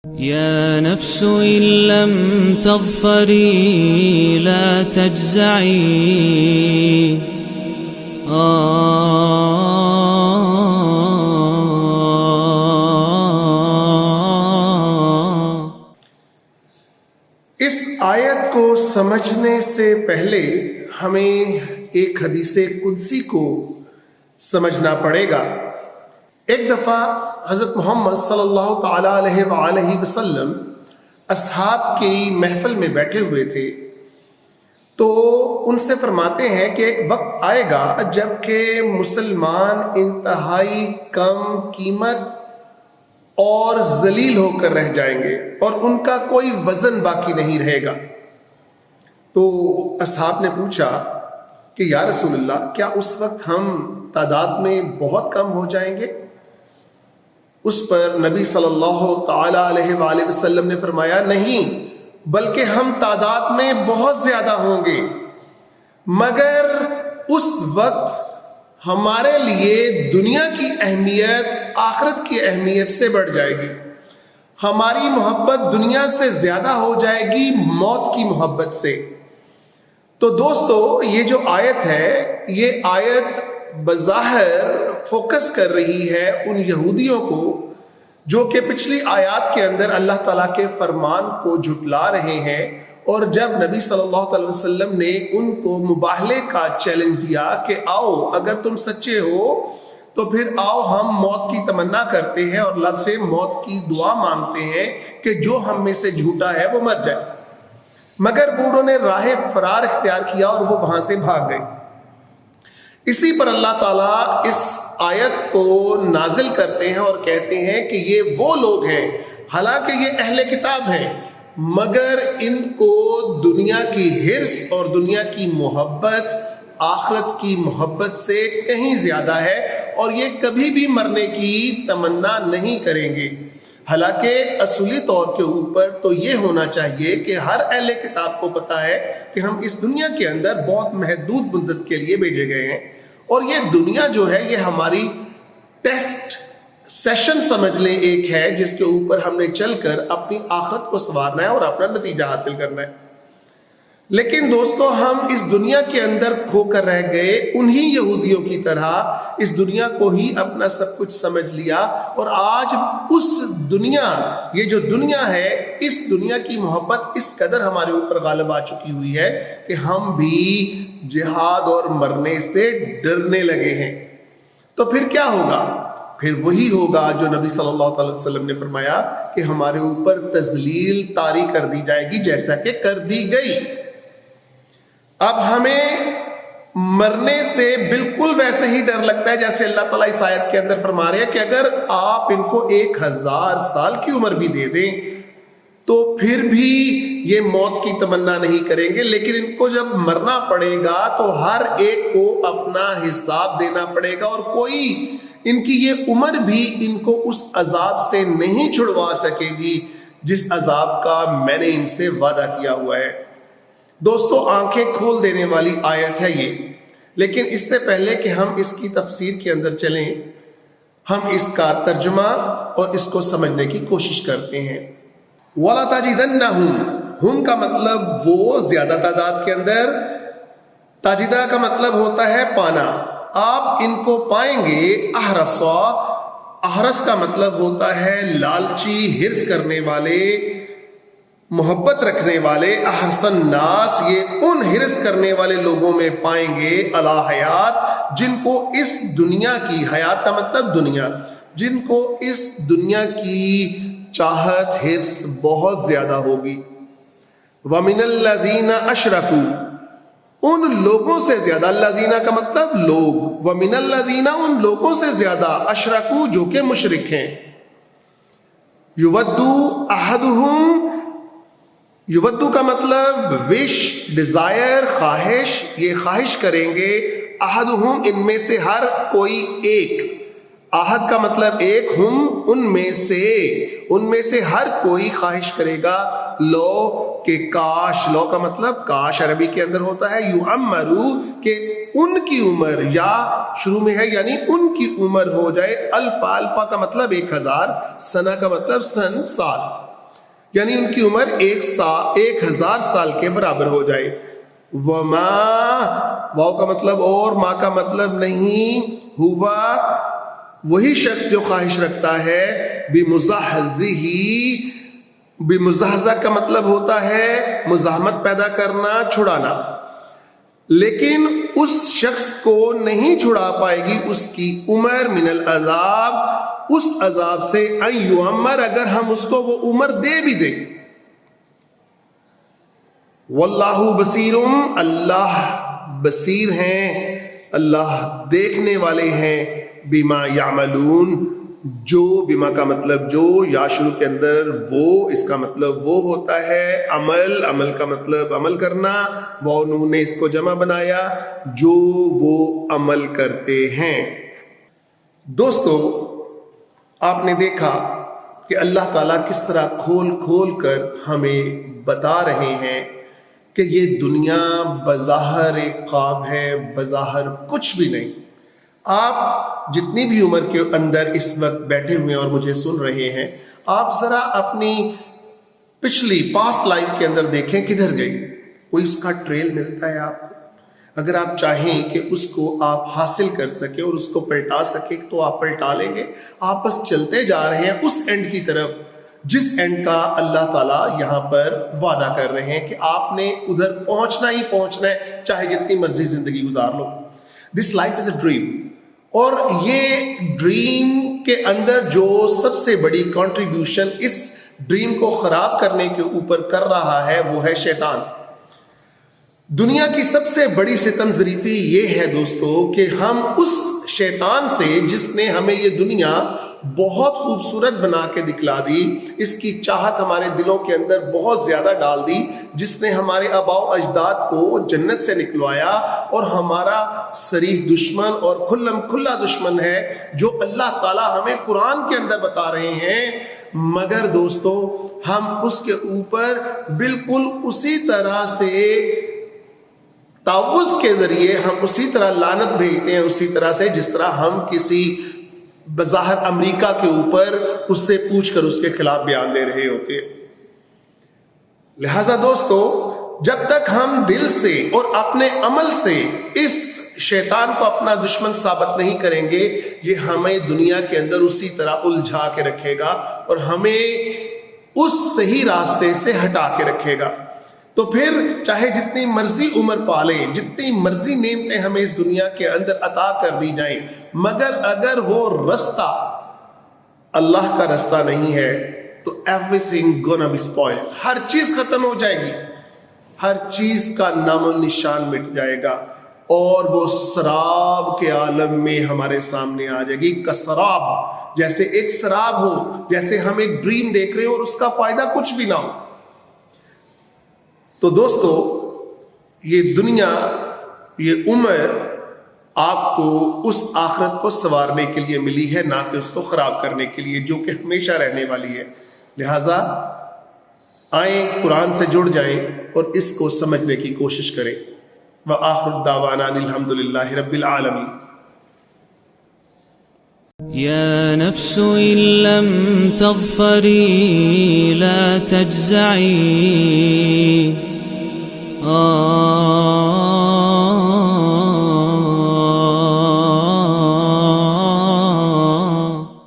يا نفس إن لم تظفري لا تجزعي اس آیت کو سمجھنے سے پہلے ہمیں ایک حدیث قدسی کو سمجھنا پڑے گا۔ ایک دفعہ حضرت محمد صلی اللہ تعالی علیہ وآلہ وسلم اصحاب کی محفل میں بیٹھے ہوئے تھے، تو ان سے فرماتے ہیں کہ ایک وقت آئے گا جب کہ مسلمان انتہائی کم قیمت اور ذلیل ہو کر رہ جائیں گے اور ان کا کوئی وزن باقی نہیں رہے گا۔ تو اصحاب نے پوچھا کہ یا رسول اللہ، کیا اس وقت ہم تعداد میں بہت کم ہو جائیں گے؟ اس پر نبی صلی اللہ تعالی علیہ وآلہ وسلم نے فرمایا، نہیں، بلکہ ہم تعداد میں بہت زیادہ ہوں گے، مگر اس وقت ہمارے لیے دنیا کی اہمیت آخرت کی اہمیت سے بڑھ جائے گی، ہماری محبت دنیا سے زیادہ ہو جائے گی موت کی محبت سے۔ تو دوستو، یہ جو آیت ہے، یہ آیت بظاہر فوکس کر رہی ہے ان یہودیوں کو جو کہ پچھلی آیات کے اندر اللہ تعالیٰ کے فرمان کو جھٹلا رہے ہیں، اور جب نبی صلی اللہ علیہ وسلم نے ان کو مباہلے کا چیلنج دیا کہ آؤ، اگر تم سچے ہو تو پھر آؤ ہم موت کی تمنا کرتے ہیں اور اللہ سے موت کی دعا مانگتے ہیں کہ جو ہم میں سے جھوٹا ہے وہ مر جائے، مگر بوڑھوں نے راہ فرار اختیار کیا اور وہ وہاں سے بھاگ گئے۔ اسی پر اللہ تعالیٰ اس آیت کو نازل کرتے ہیں اور کہتے ہیں کہ یہ وہ لوگ ہیں، حالانکہ یہ اہل کتاب ہیں، مگر ان کو دنیا کی حرص اور دنیا کی محبت آخرت کی محبت سے کہیں زیادہ ہے، اور یہ کبھی بھی مرنے کی تمنا نہیں کریں گے۔ حالانکہ اصولی طور کے اوپر تو یہ ہونا چاہیے کہ ہر اہل کتاب کو پتا ہے کہ ہم اس دنیا کے اندر بہت محدود مدت کے لیے بھیجے گئے ہیں، اور یہ دنیا جو ہے یہ ہماری ٹیسٹ سیشن سمجھ لیں ایک ہے، جس کے اوپر ہم نے چل کر اپنی آخرت کو سنوارنا ہے اور اپنا نتیجہ حاصل کرنا ہے۔ لیکن دوستو، ہم اس دنیا کے اندر کھو کر رہ گئے، انہی یہودیوں کی طرح اس دنیا کو ہی اپنا سب کچھ سمجھ لیا، اور آج اس دنیا، یہ جو دنیا ہے، اس دنیا کی محبت اس قدر ہمارے اوپر غالب آ چکی ہوئی ہے کہ ہم بھی جہاد اور مرنے سے ڈرنے لگے ہیں۔ تو پھر کیا ہوگا؟ پھر وہی ہوگا جو نبی صلی اللہ علیہ وسلم نے فرمایا کہ ہمارے اوپر تذلیل طاری کر دی جائے گی جیسا کہ کر دی گئی۔ اب ہمیں مرنے سے بالکل ویسے ہی ڈر لگتا ہے جیسے اللہ تعالیٰ اس آیت کے اندر فرما رہے ہیں کہ اگر آپ ان کو 1000 سال کی عمر بھی دے دیں تو پھر بھی یہ موت کی تمنا نہیں کریں گے، لیکن ان کو جب مرنا پڑے گا تو ہر ایک کو اپنا حساب دینا پڑے گا، اور کوئی ان کی یہ عمر بھی ان کو اس عذاب سے نہیں چھڑوا سکے گی جس عذاب کا میں نے ان سے وعدہ کیا ہوا ہے۔ دوستو، آنکھیں کھول دینے والی آیت ہے یہ، لیکن اس سے پہلے کہ ہم اس کی تفسیر کے اندر چلیں، ہم اس کا ترجمہ اور اس کو سمجھنے کی کوشش کرتے ہیں۔ وَلَا تَجِدَنَّهُمْ، ہم کا مطلب وہ زیادہ تعداد کے اندر، تاجدہ کا مطلب ہوتا ہے پانا، آپ ان کو پائیں گے، احرصا، احرص کا مطلب ہوتا ہے لالچی، حرص کرنے والے، محبت رکھنے والے، احرص الناس، یہ ان حرص کرنے والے لوگوں میں پائیں گے، علی حیات، جن کو اس دنیا کی، حیات کا مطلب دنیا، جن کو اس دنیا کی چاہت، حرص بہت زیادہ ہوگی۔ وَمِنَ الَّذِينَ أَشْرَكُوا، ان لوگوں سے زیادہ، الذین کا مطلب لوگ، وَمِنَ الَّذِينَ ان لوگوں سے زیادہ، أَشْرَكُوا جو کہ مشرک ہیں، يُوَدُّ أَحَدُهُمْ، یودو کا مطلب وش، ڈیزائر، خواہش، یہ خواہش کریں گے، احدہم ان میں سے ہر کوئی ایک، احد کا مطلب ایک، ہم ان میں سے ہر کوئی خواہش کرے گا، لو کہ کاش، لو کا مطلب کاش عربی کے اندر ہوتا ہے، یعمرو کہ ان کی عمر، یا شروع میں ہے یعنی ان کی عمر ہو جائے، الفا، الفا کا مطلب 1000، سنہ کا مطلب سن، سال، یعنی ان کی عمر 1000 سال کے برابر ہو جائے. وما، واو کا مطلب اور، ما کا مطلب نہیں. ہوا، وہی شخص جو خواہش رکھتا ہے. بمزحزہ کا مطلب ہوتا ہے مزاحمت پیدا کرنا، چھڑانا. لیکن اس شخص کو نہیں چھڑا پائے گی اس کی عمر من العذاب، اس عذاب سے، ان یعمر، اگر ہم اس کو وہ عمر دے بھی دیں. واللہ بصیر، اللہ بصیر ہیں، اللہ دیکھنے والے ہیں. بما یعملون، جو، بما کا مطلب جو، یا شروع کے اندر وہ، اس کا مطلب وہ ہوتا ہے عمل، عمل کا مطلب عمل کرنا. وہ انہوں نے اس کو جمع بنایا، جو وہ عمل کرتے ہیں. دوستو، آپ نے دیکھا کہ اللہ تعالیٰ کس طرح کھول کھول کر ہمیں بتا رہے ہیں کہ یہ دنیا بظاہر ایک خواب ہے، بظاہر کچھ بھی نہیں. آپ جتنی بھی عمر کے اندر اس وقت بیٹھے ہوئے اور مجھے سن رہے ہیں، آپ ذرا اپنی پچھلی پاسٹ لائف کے اندر دیکھیں کدھر گئی. کوئی اس کا ٹریل ملتا ہے آپ کو؟ اگر آپ چاہیں کہ اس کو آپ حاصل کر سکیں اور اس کو پلٹا سکیں تو آپ پلٹا لیں گے. آپ بس چلتے جا رہے ہیں اس اینڈ کی طرف جس اینڈ کا اللہ تعالیٰ یہاں پر وعدہ کر رہے ہیں کہ آپ نے ادھر پہنچنا ہی پہنچنا ہے، چاہے جتنی مرضی زندگی گزار لو. This life is a dream. اور یہ ڈریم کے اندر جو سب سے بڑی کنٹریبیوشن اس ڈریم کو خراب کرنے کے اوپر کر رہا ہے وہ ہے شیطان. دنیا کی سب سے بڑی ستم ظریفی یہ ہے دوستو کہ ہم اس شیطان سے، جس نے ہمیں یہ دنیا بہت خوبصورت بنا کے دکھلا دی، اس کی چاہت ہمارے دلوں کے اندر بہت زیادہ ڈال دی، جس نے ہمارے آباء و اجداد کو جنت سے نکلوایا، اور ہمارا صریح دشمن اور کھلم کھلا دشمن ہے، جو اللہ تعالیٰ ہمیں قرآن کے اندر بتا رہے ہیں. مگر دوستو، ہم اس کے اوپر بالکل اسی طرح سے تعوذ کے ذریعے ہم اسی طرح لعنت بھیجتے ہیں، اسی طرح سے جس طرح ہم کسی بظاہر امریکہ کے اوپر اس سے پوچھ کر اس کے خلاف بیان دے رہے ہوتے ہیں. لہذا دوستو، جب تک ہم دل سے اور اپنے عمل سے اس شیطان کو اپنا دشمن ثابت نہیں کریں گے، یہ ہمیں دنیا کے اندر اسی طرح الجھا کے رکھے گا اور ہمیں اس صحیح راستے سے ہٹا کے رکھے گا. تو پھر چاہے جتنی مرضی عمر پالیں، جتنی مرضی نعمتیں ہمیں اس دنیا کے اندر عطا کر دی جائیں، مگر اگر وہ رستہ اللہ کا رستہ نہیں ہے تو everything gonna be spoiled. ہر چیز ختم ہو جائے گی، ہر چیز کا نام و نشان مٹ جائے گا، اور وہ سراب کے عالم میں ہمارے سامنے آ جائے گی. کسراب، جیسے ایک سراب ہو، جیسے ہم ایک ڈریم دیکھ رہے ہیں اور اس کا فائدہ کچھ بھی نہ ہو. تو دوستو، یہ دنیا، یہ عمر آپ کو اس آخرت کو سنوارنے کے لیے ملی ہے، نہ کہ اس کو خراب کرنے کے لیے، جو کہ ہمیشہ رہنے والی ہے. لہٰذا آئیں، قرآن سے جڑ جائیں اور اس کو سمجھنے کی کوشش کریں. وآخر الدعوانا الحمد للہ رب العالمین. يا نفس إن لم تظفري لا تجزعي